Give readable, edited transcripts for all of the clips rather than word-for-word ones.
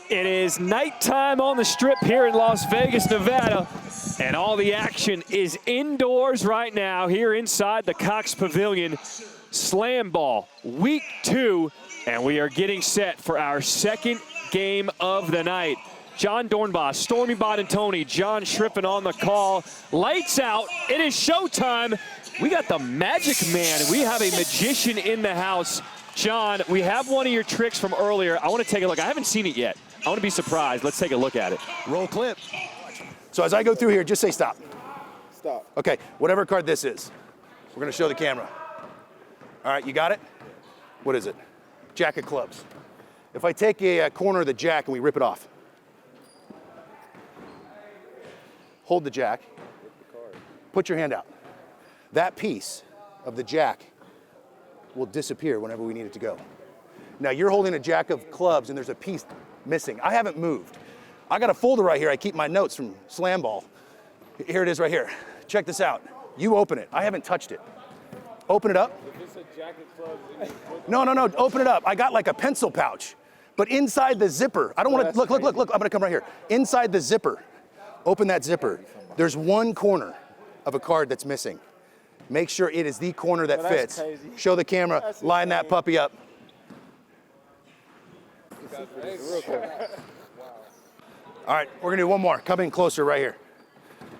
It is nighttime on the Strip here in Las Vegas, Nevada, and all the action is indoors right now here inside the Cox Pavilion. SlamBall Week 2, and we are getting set for our second game of the night. John Dornbos, Stormy Bonantoni, John Schriffen on the call. Lights out. It is showtime. We got the Magic Man. We have a magician in the house. John, we have one of your tricks from earlier. I want to take a look. I haven't seen it yet. I want to be surprised. Let's take a look at it. Roll clip. So as I go through here, just say stop. Stop. Okay, whatever card this is, we're going to show the camera. All right, you got it? What is it? Jack of clubs. If I take a corner of the jack and we rip it off, hold the jack, put your hand out. That piece of the jack will disappear whenever we need it to go. Now you're holding a jack of clubs and there's a piece missing. I haven't moved. I got a folder right here. I keep my notes from SlamBall. Here it is right here. Check this out. You open it. I haven't touched it. Open it up. If it's a jack of clubs, No, open it up. I got like a pencil pouch, but inside the zipper, I don't want to, look, I'm gonna come right here. Inside the zipper, open that zipper. There's one corner of a card that's missing. Make sure it is the corner that fits. Crazy. Show the camera, line that puppy up. All right, we're gonna do one more. Come in closer right here.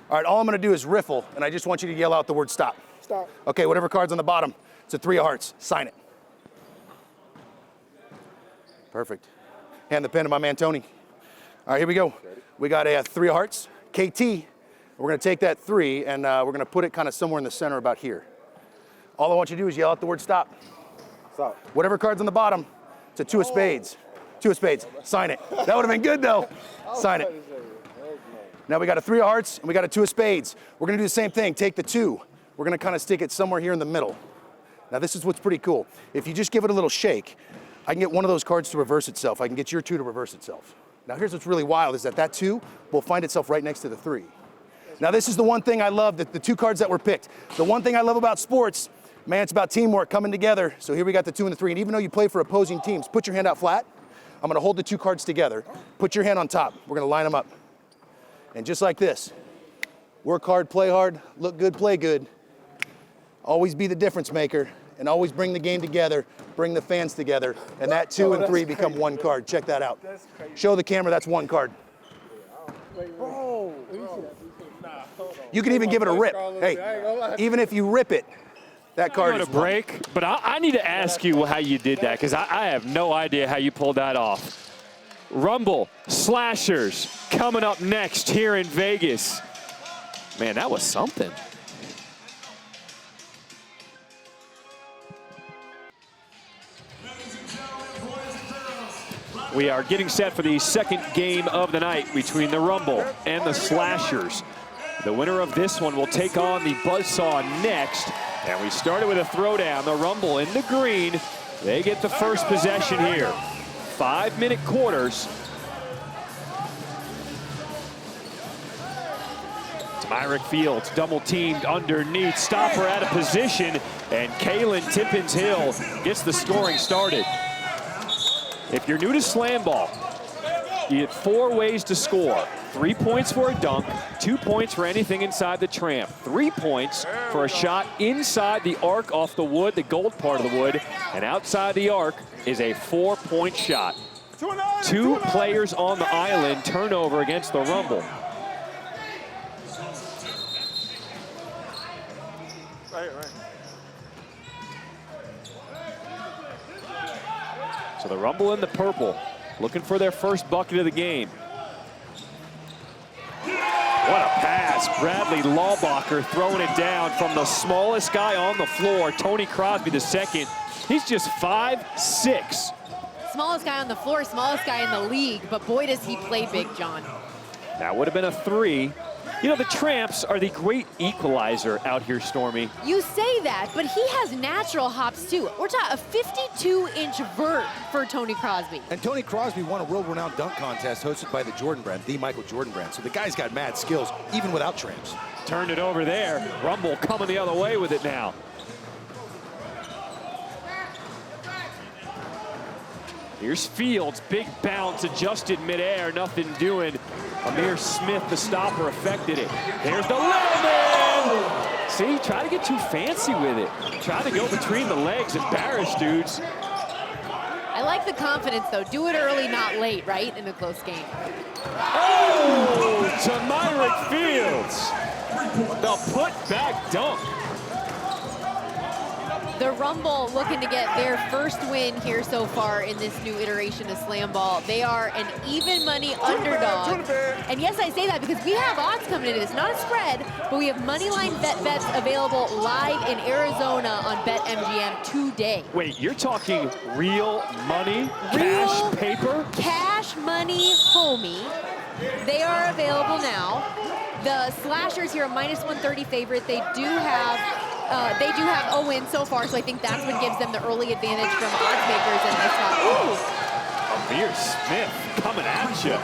All right, all I'm gonna do is riffle, and I just want you to yell out the word stop. Stop. Okay, whatever card's on the bottom, it's a 3 of hearts. Sign it. Perfect. Hand the pen to my man, Tony. All right, here we go. We got a 3 of hearts, KT. We're gonna take that 3 and we're gonna put it kind of somewhere in the center about here. All I want you to do is yell out the word stop. Stop. Whatever card's on the bottom, it's a 2 of spades. 2 of spades. Sign it. That would have been good though. Sign it. Now we got a 3 of hearts and we got a 2 of spades. We're gonna do the same thing. Take the 2. We're gonna kind of stick it somewhere here in the middle. Now this is what's pretty cool. If you just give it a little shake, I can get one of those cards to reverse itself. I can get your 2 to reverse itself. Now here's what's really wild is that 2 will find itself right next to the 3. Now this is the one thing I love, that the 2 cards that were picked. The one thing I love about sports, man, it's about teamwork coming together. So here we got the 2 and the 3. And even though you play for opposing teams, put your hand out flat. I'm gonna hold the 2 cards together. Put your hand on top. We're gonna line them up. And just like this, work hard, play hard, look good, play good. Always be the difference maker and always bring the game together, bring the fans together. And that 2 and 3 become 1 card. Check that out. Show the camera, that's 1 card. Bro. You can even give it a rip. Hey, even if you rip it, that card is a break. But I need to ask you how you did that, because I have no idea how you pulled that off. Rumble Slashers coming up next here in Vegas. Man, that was something. We are getting set for the second game of the night between the Rumble and the Slashers. The winner of this one will take on the Buzzsaw next. And we started with a throwdown. The Rumble in the green. They get the first possession here. 5-minute quarters. Myrick Fields double teamed underneath. Stopper out of position. And Kaylon Tippins-Hill gets the scoring started. If you're new to SlamBall, you get 4 ways to score. 3 points for a dunk, 2 points for anything inside the tramp, 3 points for a shot inside the arc off the wood, the gold part of the wood, and outside the arc is a 4-point shot. 2 players on the island, turnover against the Rumble. So the Rumble in the purple, looking for their first bucket of the game. What a pass. Bradley Lawbacher throwing it down from the smallest guy on the floor, Tony Crosby II. He's just 5'6". Smallest guy on the floor, smallest guy in the league, but boy does he play big, John. That would have been a 3. You know, the Tramps are the great equalizer out here, Stormy. You say that, but he has natural hops too. We're talking a 52-inch vert for Tony Crosby. And Tony Crosby won a world-renowned dunk contest hosted by the Jordan brand, the Michael Jordan brand. So the guy's got mad skills, even without Tramps. Turned it over there. Rumble coming the other way with it now. Here's Fields, big bounce, adjusted midair, nothing doing. Amir Smith, the stopper, affected it. There's the little man! See, try to get too fancy with it. Try to go between the legs, embarrass dudes. I like the confidence, though. Do it early, not late, right, in a close game. Oh, to Myrick Fields. The put-back dunk. The Rumble looking to get their first win here so far in this new iteration of SlamBall. They are an even money underdog. And yes, I say that because we have odds coming into this, not a spread, but we have money line bets available live in Arizona on BetMGM today. Wait, you're talking real money, cash paper? Cash money, homie. They are available now. The Slashers here are -130 favorite. They do have a win so far, so I think that's what gives them the early advantage from odds makers in this spot. Ooh. Amir Smith coming at you.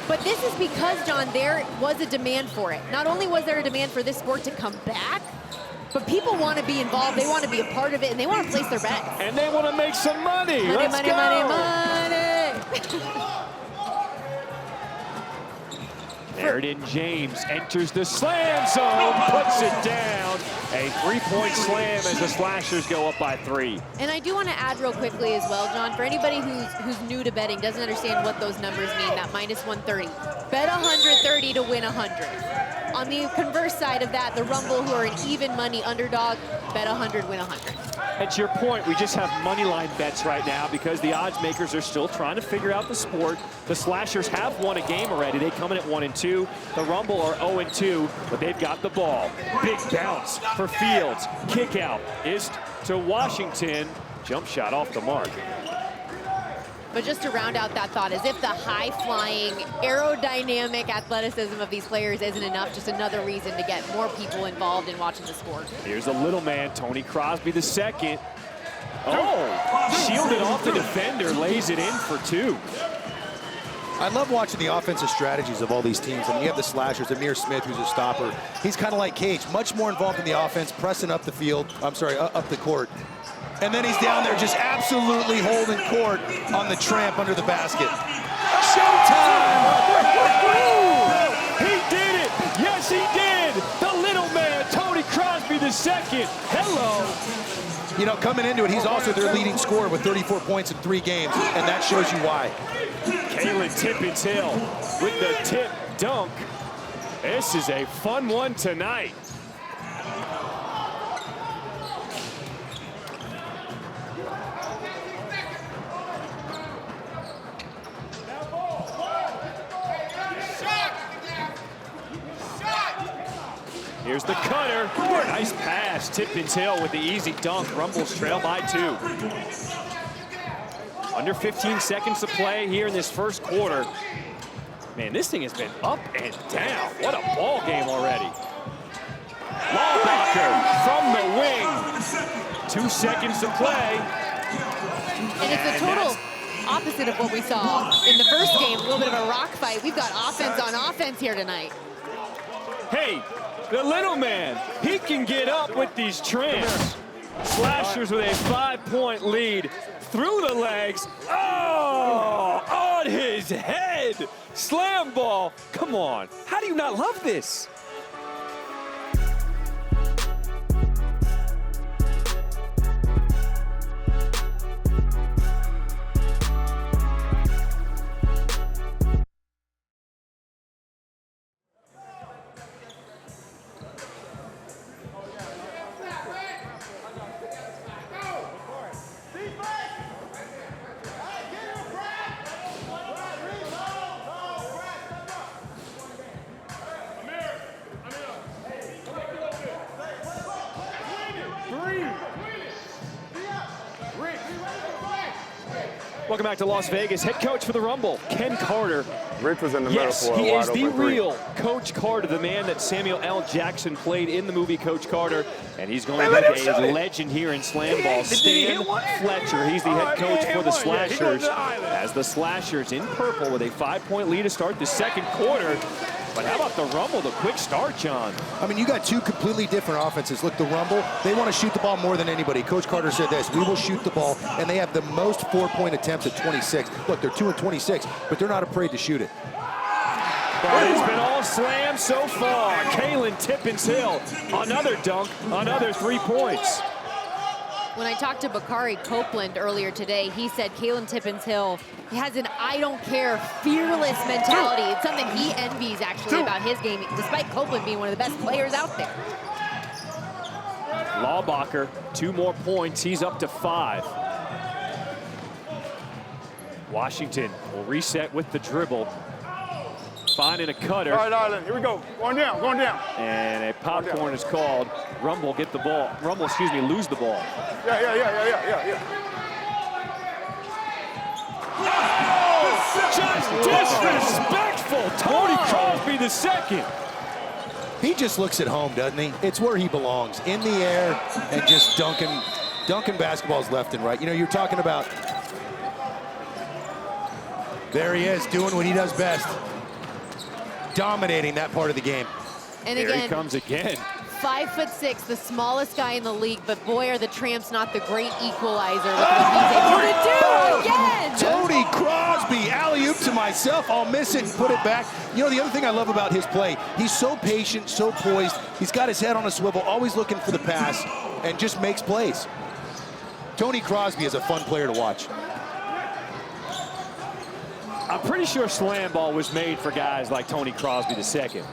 But this is because, John, there was a demand for it. Not only was there a demand for this sport to come back, but people want to be involved, they want to be a part of it, and they want to place their bets. And they want to make some money. Money, Let's money, go. money, money. Sheridan James enters the slam zone, puts it down. A three-point slam as the Slashers go up by 3. And I do want to add real quickly as well, John, for anybody who's new to betting, doesn't understand what those numbers mean, that -130. Bet 130 to win 100. On the converse side of that, the Rumble, who are an even money underdog, bet 100, win 100. And to your point, we just have money line bets right now because the odds makers are still trying to figure out the sport. The Slashers have won a game already. They come in at 1-2. The Rumble are 0-2, but they've got the ball. Big bounce for Fields. Kick out is to Washington. Jump shot off the mark. But just to round out that thought, as if the high-flying, aerodynamic athleticism of these players isn't enough, just another reason to get more people involved in watching the sport. Here's a little man, Tony Crosby the second. Oh, shielded off the defender, lays it in for 2. I love watching the offensive strategies of all these teams. I mean, you have the Slashers, Amir Smith, who's a stopper. He's kind of like Cage, much more involved in the offense, pressing up the field, up the court. And then he's down there just absolutely holding court on the tramp under the basket. Showtime! He did it! Yes, he did! The little man, Tony Crosby the second. Hello! You know, coming into it, he's also their leading scorer with 34 points in 3 games, and that shows you why. Kaylon Tippins-Hill with the tip dunk. This is a fun one tonight. Here's the cutter. Nice pass. Tippins-Hill with the easy dunk. Rumbles trail by 2. Under 15 seconds to play here in this first quarter. Man, this thing has been up and down. What a ball game already. Lawbacker from the wing. 2 seconds to play. And it's a total opposite of what we saw in the first game, a little bit of a rock fight. We've got offense on offense here tonight. Hey, the little man, he can get up with these tramps. Slashers with a 5-point lead through the legs. Oh, on his head. SlamBall. Come on. How do you not love this? Welcome back to Las Vegas. Head coach for the Rumble, Ken Carter, Rich was in the Yes, middle for a he wide is the open three. real Coach Carter, the man that Samuel L. Jackson played in the movie Coach Carter, and he's going to be a legend here in slam ball. Stan Fletcher, he's the head coach for the Slashers, as the Slashers in purple with a 5-point lead to start the second quarter. But how about the Rumble, the quick start, John? I mean, you got two completely different offenses. Look, the Rumble, they want to shoot the ball more than anybody. Coach Carter said this, we will shoot the ball, and they have the most 4-point attempts at 26. Look, they're 2 of 26, but they're not afraid to shoot it. But it's been all slam so far. Kaylon Tippins-Hill, another dunk, another 3 points. When I talked to Bakari Copeland earlier today, he said Kaylon Tippins-Hill has an I don't care, fearless mentality. It's something he envies, actually, about his game, despite Copeland being one of the best players out there. Laubacher, 2 more points. He's up to 5. Washington will reset with the dribble. Finding a cutter. All right, Island, here we go. Going down, going down. And a popcorn is called. Rumble get the ball. Rumble, excuse me, lose the ball. Yeah. Just disrespectful. Tony Crosby the second. He just looks at home, doesn't he? It's where he belongs, in the air and just dunking basketballs left and right. You know, you're talking about, there he is doing what he does best, dominating that part of the game. And Here again, he comes again. 5'6", the smallest guy in the league, but boy, are the Tramps not the great equalizer. Look what he's able to do again. Tony Crosby, alley-oop to myself. I'll miss it and put it back. You know, the other thing I love about his play, he's so patient, so poised. He's got his head on a swivel, always looking for the pass, and just makes plays. Tony Crosby is a fun player to watch. I'm pretty sure slam ball was made for guys like Tony Crosby the second.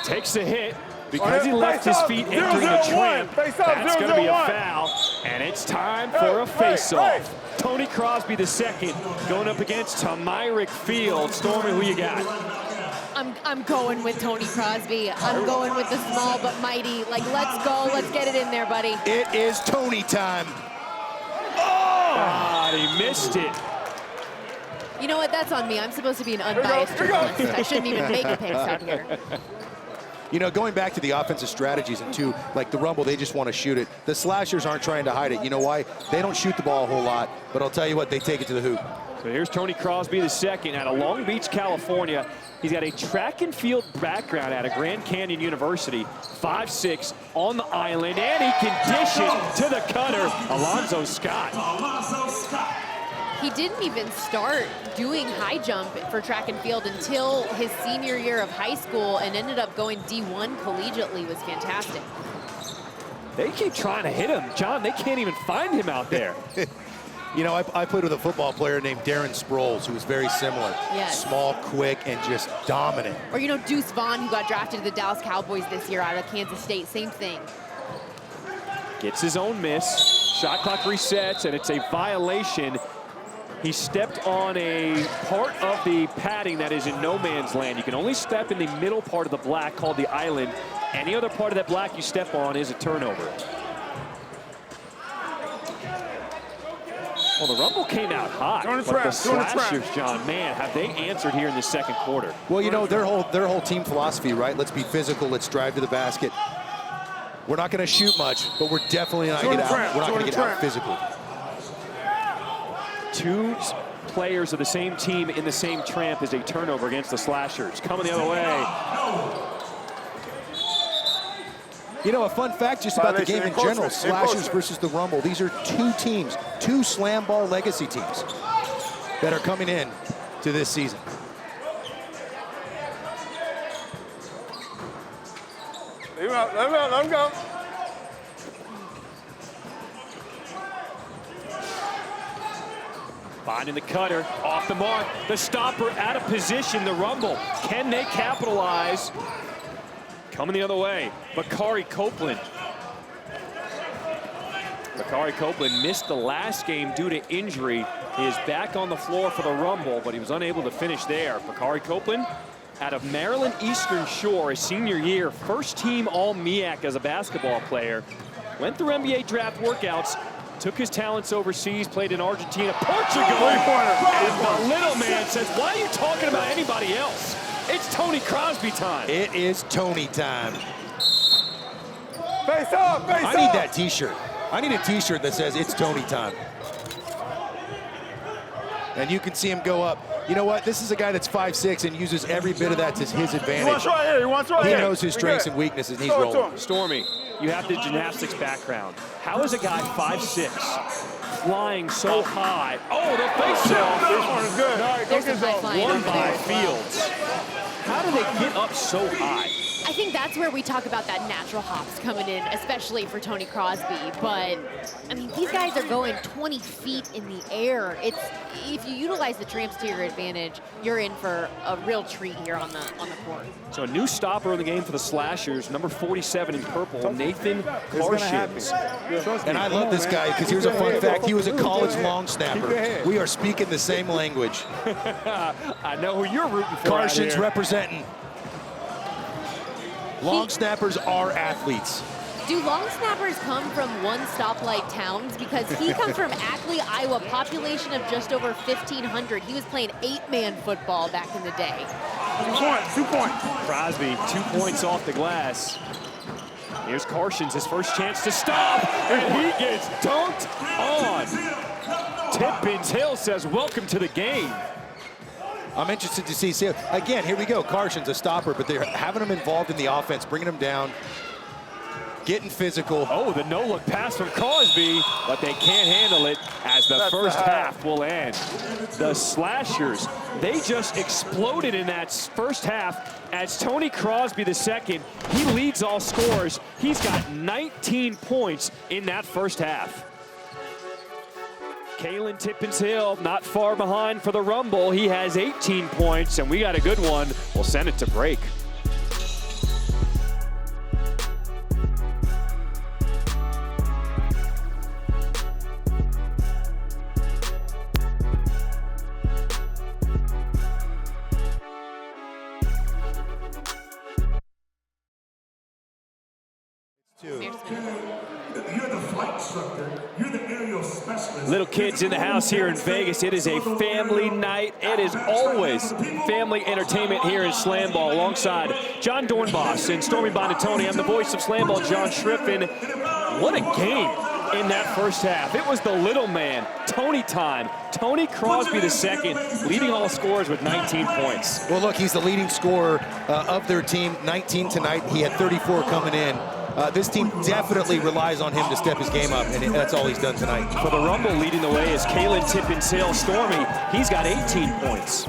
Takes the hit. Because he left his feet entering the tramp, that's going to be a foul, and it's time for a face-off. Tony Crosby the second going up against Tamyrick Field. Stormy, who you got? I'm going with Tony Crosby. I'm going with the small but mighty. Like, let's go. Let's get it in there, buddy. It is Tony time. Oh! He missed it. You know what? That's on me. I'm supposed to be an unbiased journalist. I shouldn't even make picks out here. You know, going back to the offensive strategies and two, like the Rumble, they just want to shoot it. The Slashers aren't trying to hide it. You know why? They don't shoot the ball a whole lot, but I'll tell you what, they take it to the hoop. So here's Tony Crosby the second out of Long Beach, California. He's got a track and field background out of Grand Canyon University. 5'6" on the island, and he can dish it to the cutter, Alonzo Scott. He didn't even start doing high jump for track and field until his senior year of high school and ended up going D1 collegiately. It was fantastic. They keep trying to hit him. John, they can't even find him out there. You know, I played with a football player named Darren Sproles, who was very similar. Yes. Small, quick, and just dominant. Or, you know, Deuce Vaughn, who got drafted to the Dallas Cowboys this year out of Kansas State. Same thing. Gets his own miss. Shot clock resets, and it's a violation. He stepped on a part of the padding that is in no man's land. You can only step in the middle part of the black called the island. Any other part of that black you step on is a turnover. Well, the Rumble came out hot, but the Slashers, John, man, have they answered here in the second quarter. Well, you know, their whole team philosophy, right? Let's be physical, let's drive to the basket. We're not going to shoot much, but we're definitely not going to get out physically. Two players of the same team in the same tramp is a turnover against the Slashers. Coming the other way. You know, a fun fact just about the game in general, Slashers versus the Rumble. These are two teams, two slam ball legacy teams that are coming in to this season. Let him go. Finding the cutter, off the mark. The stopper out of position, the Rumble. Can they capitalize? Coming the other way, Bakari Copeland. Bakari Copeland missed the last game due to injury. He is back on the floor for the Rumble, but he was unable to finish there. Bakari Copeland out of Maryland Eastern Shore, his senior year, first team All-MEAC as a basketball player. Went through NBA draft workouts, Took his talents overseas, played in Argentina, Portugal. Three-pointer. And the little man says, why are you talking about anybody else? It's Tony Crosby time. It is Tony time. Face up, face up. I need that t-shirt. I need a t-shirt that says it's Tony time. And you can see him go up. You know what? This is a guy that's 5'6" and uses every bit of that to his He wants advantage. right here, he wants right He here. knows his We strengths good. and weaknesses, and he's Throw it to rolling. him. Stormy, you have the gymnastics background. How is a guy 5'6", flying so high? Oh, the face off. This one is good. All right, go There's get some high those. flying Won over by there as well. Fields. How do they get up so high? I think that's where we talk about that natural hops coming in, especially for Tony Crosby. But, I mean, these guys are going 20 feet in the air. It's, if you utilize the tramps to your advantage, you're in for a real treat here on the court. So a new stopper in the game for the Slashers, number 47 in purple, Nathan Karshins. And I love this guy because here's a fun fact. He was a college long snapper. We are speaking the same language. I know who you're rooting for out Karshins here. representing. Long snappers are athletes. Do long snappers come from one stoplight towns? Because he comes from Ackley, Iowa, population of just over 1,500. He was playing 8-man football back in the day. 2 points, 2 points. Crosby, 2 points off the glass. Here's Karshins, his first chance to stop, and he gets dunked on. Tippins-Hill says, welcome to the game. I'm interested to see. Again, here we go. Karshins, a stopper, but they're having him involved in the offense, bringing him down, getting physical. Oh, the no-look pass from Crosby, but they can't handle it as the first half will end. The Slashers, they just exploded in that first half as Tony Crosby II, he leads all scorers. He's got 19 points in that first half. Kaylon Tippins-Hill not far behind for the Rumble. He has 18 points, and we got a good one. We'll send it to break. You're the flight instructor. You're the aerial specialist. Little kids in the house here in Vegas. It is a family night. It is always family entertainment here in SlamBall alongside John Dornbos and Stormy Bonatoni. I'm the voice of SlamBall, John Schriffen. What a game in that first half. It was the little man, Tony time. Tony Crosby II leading all scorers with 19 points. Well, look, he's the leading scorer of their team, 19 tonight. He had 34 coming in. This team definitely relies on him to step his game up, and that's all he's done tonight. For the Rumble, leading the way is Kaylon Tippins-Hill. Stormy, he's got 18 points.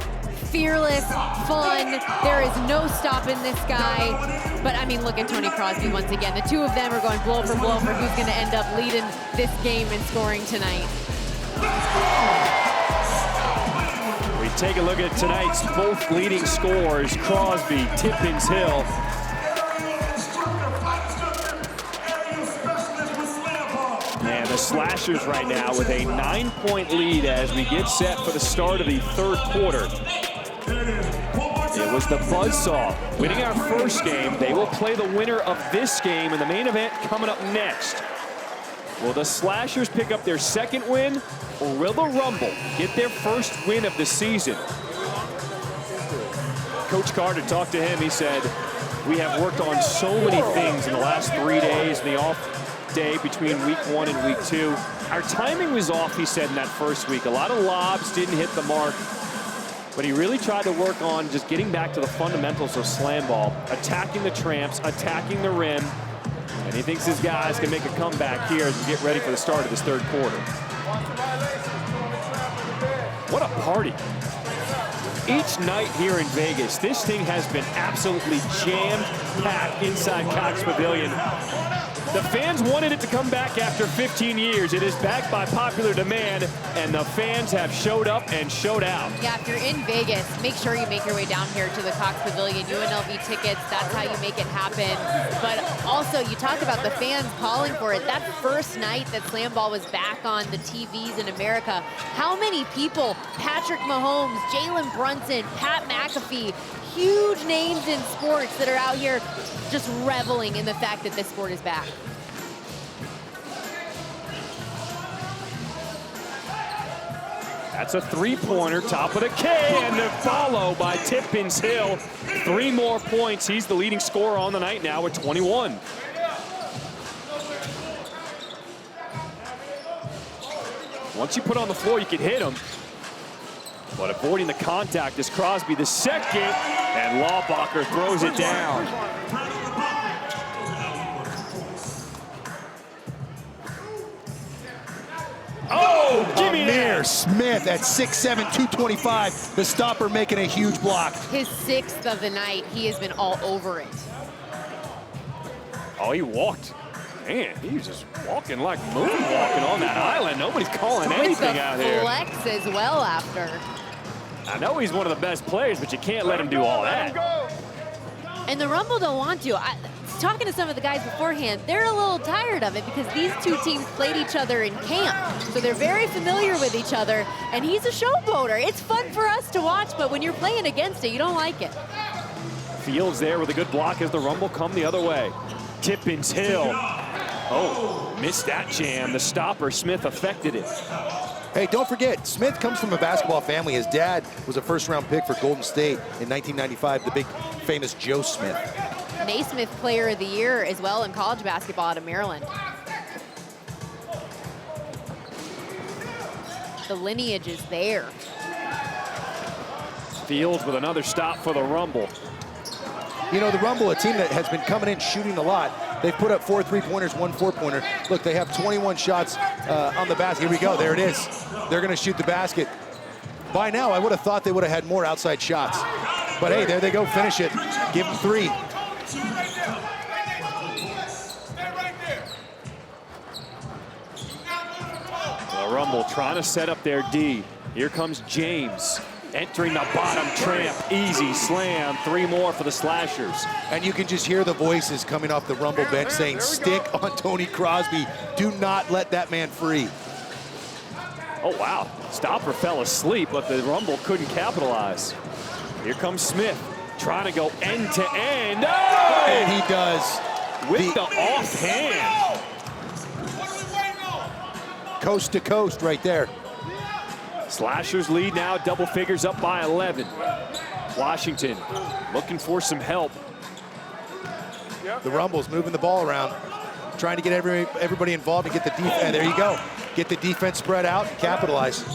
Fearless, fun, there is no stopping this guy. But I mean, look at Tony Crosby once again. The two of them are going blow for who's going to end up leading this game in scoring tonight. We take a look at tonight's both leading scorers, Crosby, Tippins-Hill. And the Slashers right now with a 9-point lead as we get set for the start of the third quarter. It was the buzzsaw winning our first game. They will play the winner of this game in the main event coming up next. Will the Slashers pick up their second win, or will the Rumble get their first win of the season? Coach Carter talked to him. He said, we have worked on so many things in the last 3 days, in the off day between week 1 and week 2. Our timing was off, he said, in that first week. A lot of lobs didn't hit the mark, but he really tried to work on just getting back to the fundamentals of SlamBall, attacking the tramps, attacking the rim, and he thinks his guys can make a comeback here as we get ready for the start of this third quarter. What a party. Each night here in Vegas, this thing has been absolutely jam-packed inside Cox Pavilion. The fans wanted it to come back after 15 years. It is back by popular demand, and the fans have showed up and showed out. Yeah, if you're in Vegas, make sure you make your way down here to the Cox Pavilion. UNLV tickets, that's how you make it happen. But also, you talk about the fans calling for it. That first night that SlamBall was back on the TVs in America, how many people, Patrick Mahomes, Jalen Brunson, Pat McAfee, huge names in sports that are out here just reveling in the fact that this sport is back. That's a three-pointer, top of the K, and the follow by Tippins-Hill. 3 more points. He's the leading scorer on the night now with 21. Once you put on the floor, you can hit him. But avoiding the contact is Crosby the second, and Lawbacher throws it down. Oh, give me Amir that. Smith at 6'7", 225. The stopper making a huge block. His 6th of the night. He has been all over it. Oh, he walked. Man, he was just walking like moonwalking on that island. Nobody's calling With anything the out here. flex as well after. I know he's one of the best players, but you can't let him do all that. And the Rumble don't want to. Talking to some of the guys beforehand, they're a little tired of it because these two teams played each other in camp. So they're very familiar with each other, and he's a showboater. It's fun for us to watch, but when you're playing against it, you don't like it. Fields there with a good block as the Rumble come the other way. Tippins-Hill. Oh, missed that jam. The stopper, Smith, affected it. Hey, don't forget, Smith comes from a basketball family. His dad was a first-round pick for Golden State in 1995, the big famous Joe Smith. Naismith Player of the Year as well in college basketball out of Maryland. The lineage is there. Fields with another stop for the Rumble. You know, the Rumble, a team that has been coming in shooting a lot. They've put up 4 3-pointers, 1 4-pointer. Look, they have 21 shots on the basket. Here we go, there it is. They're gonna shoot the basket. By now, I would have thought they would have had more outside shots. But hey, there they go, finish it. Give them 3. The Rumble trying to set up their D. Here comes James. Entering the bottom tramp, easy slam, 3 more for the Slashers. And you can just hear the voices coming off the Rumble bench saying, stick on Tony Crosby. Do not let that man free. Oh, wow. Stopper fell asleep, but the Rumble couldn't capitalize. Here comes Smith, trying to go end to end. Oh! And he does. With the offhand. Coast to coast right there. Slashers lead now, double figures up by 11. Washington looking for some help. The Rumble's moving the ball around, trying to get everybody involved and get the defense. And there you go. Get the defense spread out and capitalize.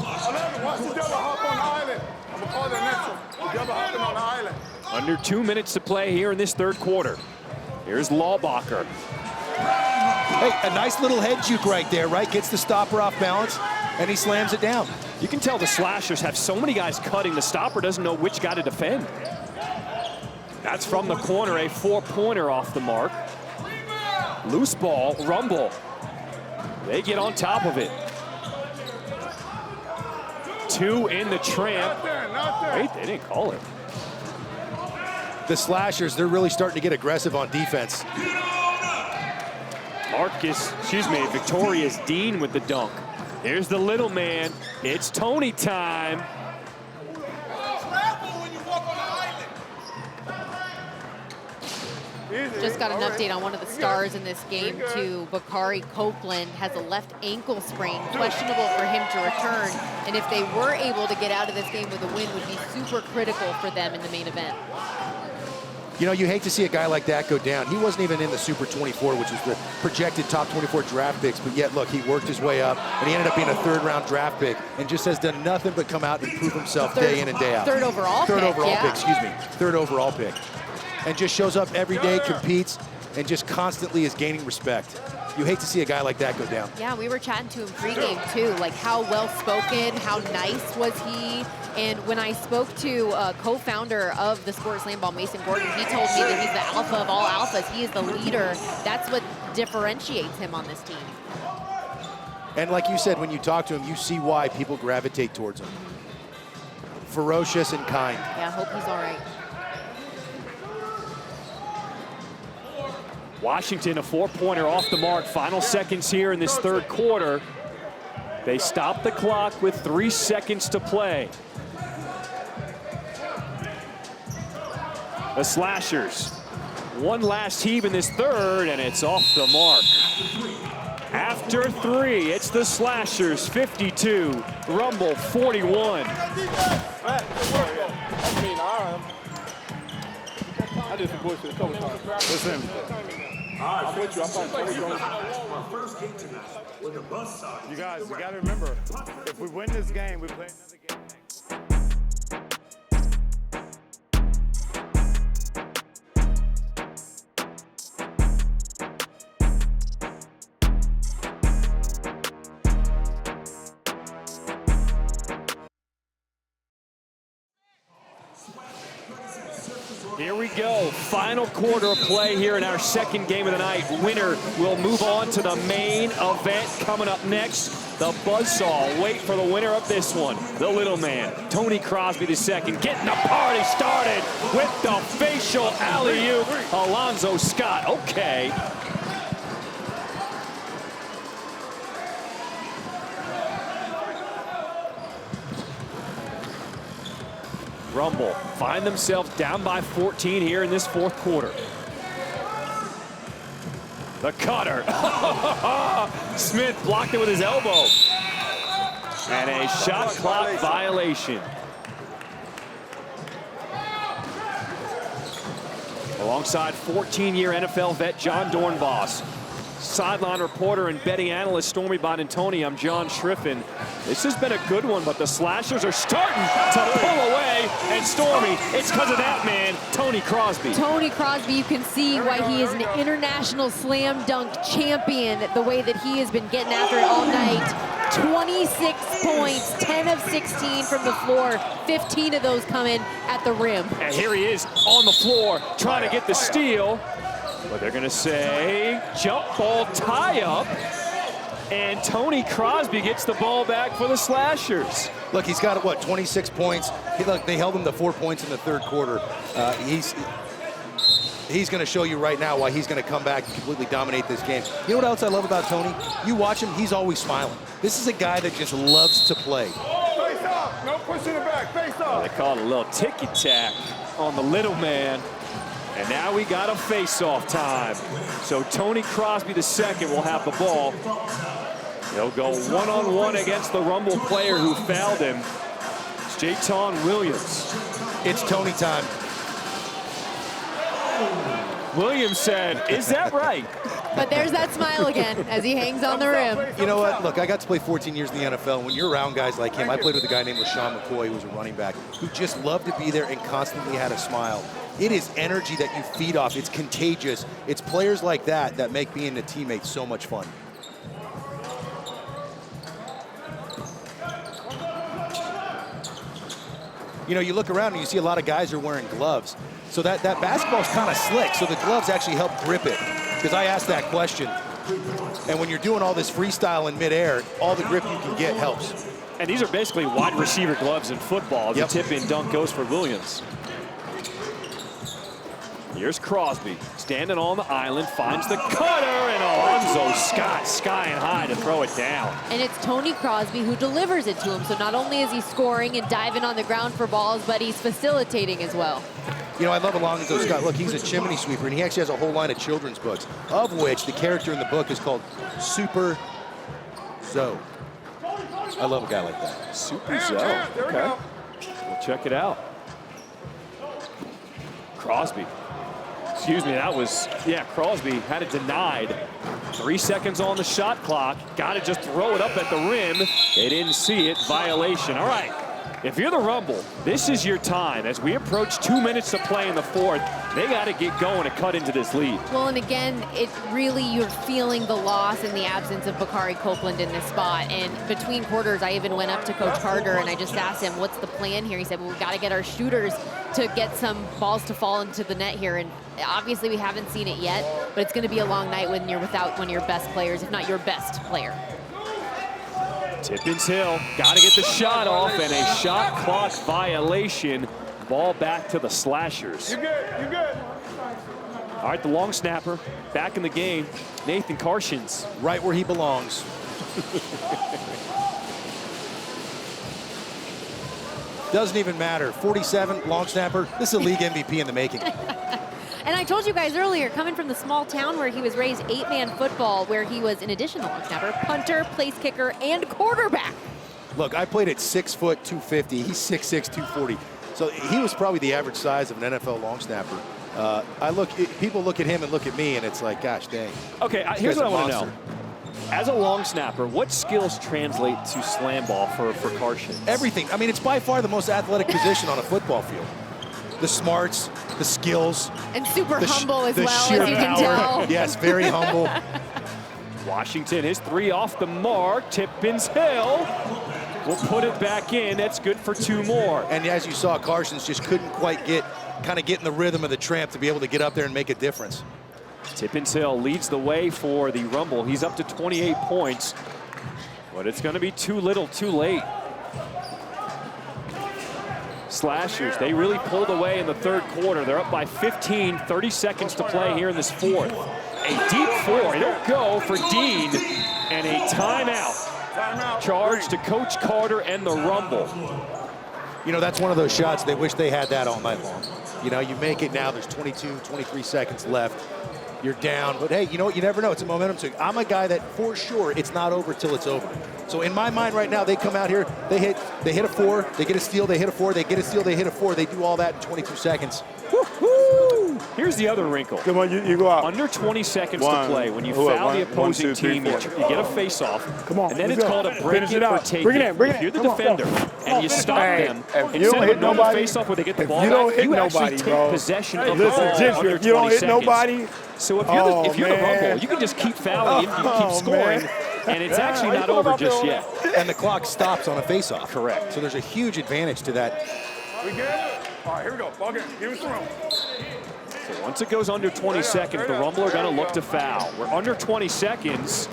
Under 2 minutes to play here in this third quarter. Here's Lawbacher. Hey, a nice little head juke right there, right? Gets the stopper off balance, and he slams it down. You can tell the Slashers have so many guys cutting, the stopper doesn't know which guy to defend. That's from the corner, a 4-pointer off the mark. Loose ball, Rumble. They get on top of it. 2 in the tramp. Wait, they didn't call it. The Slashers, they're really starting to get aggressive on defense. Victoria's Dean with the dunk. Here's the little man. It's Tony time. Just got an update on one of the stars in this game too. Bakari Copeland has a left ankle sprain, questionable for him to return. And if they were able to get out of this game with a win, would be super critical for them in the main event. You know, you hate to see a guy like that go down. He wasn't even in the Super 24, which was the projected top 24 draft picks, but yet, look, he worked his way up, and he ended up being a third-round draft pick, and just has done nothing but come out and prove himself day in and day out. Third overall pick, Third overall pick. And just shows up every day, competes, and just constantly is gaining respect. You hate to see a guy like that go down. Yeah, we were chatting to him pregame too, like how well-spoken, how nice was he? And when I spoke to a co-founder of the sport SlamBall, Mason Gordon, he told me that he's the alpha of all alphas. He is the leader. That's what differentiates him on this team. And like you said, when you talk to him, you see why people gravitate towards him. Ferocious and kind. Yeah, I hope he's all right. Washington, a 4-pointer off the mark. Final seconds here in this third quarter. They stop the clock with 3 seconds to play. The Slashers, one last heave in this third, and it's off the mark. After 3, it's the Slashers 52, Rumble 41. I did some bullshit a couple times. Listen. I'm with you. I'm Our first game tonight with the bus side. You guys, you gotta remember, if we win this game, we play another game next. Here we go, final quarter of play here in our second game of the night. Winner will move on to the main event coming up next. The Buzzsaw, wait for the winner of this one. The little man, Tony Crosby II, getting the party started with the facial alley-oop. Alonzo Scott, okay. Rumble find themselves down by 14 here in this fourth quarter. The cutter. Smith blocked it with his elbow. And a shot clock violation. Alongside 14-year NFL vet John Dornbos. Sideline reporter and betting analyst Stormy Bonantoni, I'm John Schriffen. This has been a good one, but the Slashers are starting to pull away. And Stormy, it's because of that man, Tony Crosby. Tony Crosby, you can see why he is an international slam dunk champion, the way that he has been getting after it all night. 26 points, 10 of 16 from the floor, 15 of those coming at the rim. And here he is on the floor trying to get the steal. But they're going to say jump ball tie-up. And Tony Crosby gets the ball back for the Slashers. Look, he's got, what, 26 points. Look, they held him to 4 points in the third quarter. He's going to show you right now why he's going to come back and completely dominate this game. You know what else I love about Tony? You watch him, he's always smiling. This is a guy that just loves to play. Face off. No pushing it back. Face off. They called a little ticky-tack on the little man. And now we got a face-off time. So Tony Crosby II will have the ball. He'll go one-on-one against the Rumble player who fouled him. It's Jayton Williams. It's Tony time. Williams said, is that right? But there's that smile again as he hangs on the rim. You know what? Look, I got to play 14 years in the NFL. When you're around guys like him, I played with a guy named LaShawn McCoy, who was a running back, who just loved to be there and constantly had a smile. It is energy that you feed off. It's contagious. It's players like that that make being a teammate so much fun. You know, you look around and you see a lot of guys are wearing gloves. So that basketball's kind of slick, so the gloves actually help grip it. Because I asked that question. And when you're doing all this freestyle in midair, all the grip you can get helps. And these are basically wide receiver gloves in football. The tip-in dunk goes for Williams. Here's Crosby, standing on the island, finds the cutter, and Alonzo Scott skying high to throw it down. And it's Tony Crosby who delivers it to him. So not only is he scoring and diving on the ground for balls, but he's facilitating as well. You know, I love Alonzo Scott. Look, he's a chimney sweeper, and he actually has a whole line of children's books, of which the character in the book is called Super Zoe. I love a guy like that. Super Zoe. Okay. We'll check it out. Crosby. Excuse me, that was, Crosby had it denied. 3 seconds on the shot clock. Got to just throw it up at the rim. They didn't see it. Violation. All right. If you're the Rumble, this is your time. As we approach 2 minutes to play in the fourth, they got to get going to cut into this lead. Well, and again, it really, you're feeling the loss and the absence of Bakari Copeland in this spot. And between quarters, I even went up to Coach Carter and I just asked him, what's the plan here? He said, well, we've got to get our shooters to get some balls to fall into the net here. And obviously we haven't seen it yet, but it's going to be a long night when you're without one of your best players, if not your best player. Tippins-Hill got to get the shot off, and a shot clock violation. Ball back to the Slashers. You good, you good. All right, the long snapper back in the game, Nathan Karshins. Right where he belongs. Doesn't even matter. 47, long snapper. This is a league MVP in the making. And I told you guys earlier, coming from the small town where he was raised, 8-man football, where he was, in addition to long snapper, punter, place kicker, and quarterback. Look, I played at 6 foot 250. He's 6'6", 240. So he was probably the average size of an NFL long snapper. People look at him and look at me, and it's like, gosh dang. Okay, here's what I want to know. As a long snapper, what skills translate to slam ball for Carson? Everything. I mean, it's by far the most athletic position on a football field. The smarts, the skills. And super humble as the well, sheer as you can power. tell. Yes, very humble. Washington, his 3 off the mark. Tippins-Hill will put it back in. That's good for 2 more. And as you saw, Carson's just couldn't quite get in the rhythm of the tramp to be able to get up there and make a difference. Tippins-Hill leads the way for the Rumble. He's up to 28 points, but it's going to be too little, too late. Slashers, they really pulled away in the 3rd quarter. They're up by 15, 30 seconds to play here in this 4th. A deep 4, it'll go for Dean, and a timeout. Charge to Coach Carter and the Rumble. You know, that's one of those shots they wish they had that all night long. You know, you make it now, there's 22, 23 seconds left. You're down, but hey, you know what? You never know. It's a momentum swing. I'm a guy that, for sure, it's not over till it's over. So in my mind right now, they come out here, they hit a 4, they get a steal, they hit a 4, they get a steal, they hit a 4. They do all that in 22 seconds. Woo-hoo! Here's the other wrinkle. Come on, you go out. Under 20 seconds to play. When you foul the opposing team, you get a face-off. Come on, and then let's it's go. called a break it or take Bring it it. in, bring it If you're in. the Come on, defender come on. and you stop them, If you don't hit nobody, face-off where they get the if ball you don't back, hit you actually nobody, take bro. possession Hey, of the listen, ball Gypsy, under if you don't 20 hit seconds. nobody, So if you're the Rumble, you can just keep fouling if you keep scoring, and it's actually not over just yet. And the clock stops on a face-off. Correct. So there's a huge advantage to that. We good? All right, here we go. Ball game. Give us the room. So once it goes under 20 seconds, the Rumble are going to look to foul. We're under 20 seconds.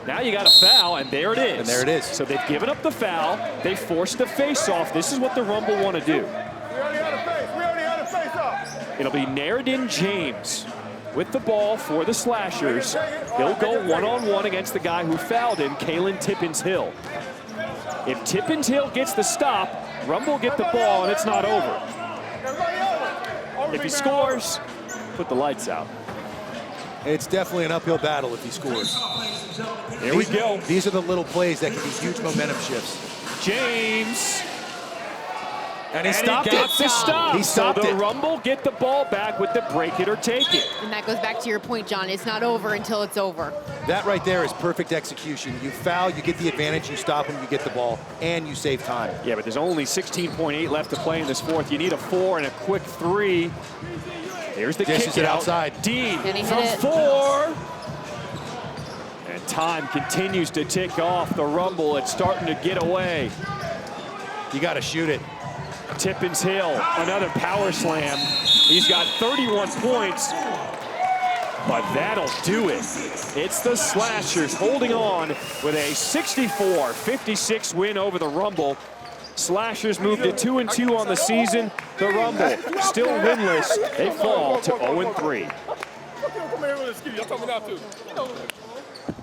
Now you got a foul, and there it is. And there it is. So they've given up the foul. They forced the face-off. This is what the Rumble want to do. We already had a face. We already had a face off. It'll be Naradin James with the ball for the Slashers. He'll go one-on-one against the guy who fouled him, Kaylon Tippins-Hill. If Tippins-Hill gets the stop, Rumble get the ball, and it's not over. If he scores, put the lights out. It's definitely an uphill battle if he scores. Here we go. These are the little plays that can be huge momentum shifts. James. And he stopped it. The stop. He stopped so the it. Rumble get the ball back with the break it or take it. And that goes back to your point, John. It's not over until it's over. That right there is perfect execution. You foul, you get the advantage, you stop him, you get the ball, and you save time. Yeah, but there's only 16.8 left to play in this 4th. You need a 4 and a quick 3. Here's the Dishes kick it out. outside. Dean And he from hit it. 4. And time continues to tick off. The Rumble, it's starting to get away. You got to shoot it. Tippins-Hill, another power slam. He's got 31 points, but that'll do it. It's the Slashers holding on with a 64-56 win over the Rumble. Slashers move to 2-2 on the season. The Rumble still winless. They fall to 0-3.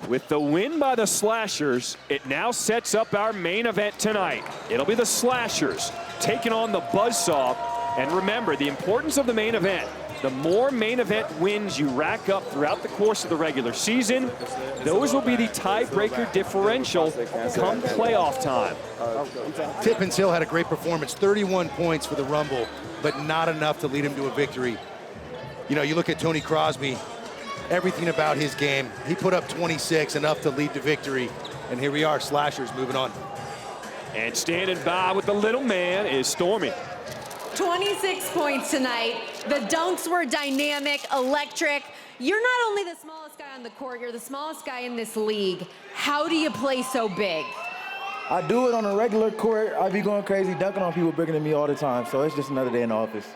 With the win by the Slashers, it now sets up our main event tonight. It'll be the Slashers taking on the Buzzsaw. And remember, the importance of the main event. The more main event wins you rack up throughout the course of the regular season, those will be the tiebreaker differential come playoff time. Tippins-Hill had a great performance, 31 points for the Rumble, but not enough to lead him to a victory. You know, you look at Tony Crosby, everything about his game. He put up 26, enough to lead to victory. And here we are, Slashers moving on. And standing by with the little man is Stormy. 26 points tonight. The dunks were dynamic, electric. You're not only the smallest guy on the court, you're the smallest guy in this league. How do you play so big? I do it on a regular court. I be going crazy, dunking on people bigger than me all the time. So it's just another day in the office.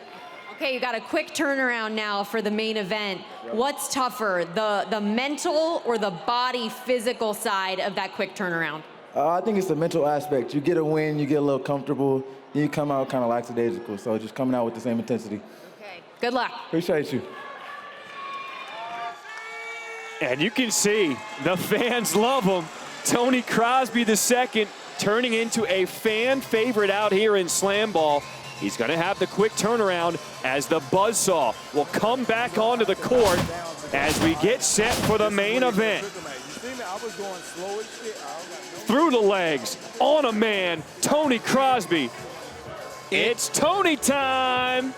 Okay, you got a quick turnaround now for the main event. What's tougher, the mental or the body physical side of that quick turnaround? I think it's the mental aspect. You get a win, you get a little comfortable, then you come out kind of lackadaisical. So just coming out with the same intensity. Okay, good luck. Appreciate you. And you can see the fans love him. Tony Crosby II turning into a fan favorite out here in SlamBall. He's going to have the quick turnaround as the buzzsaw will come back onto the court as we get set for the main event. Through the legs, on a man, Tony Crosby. It's Tony time.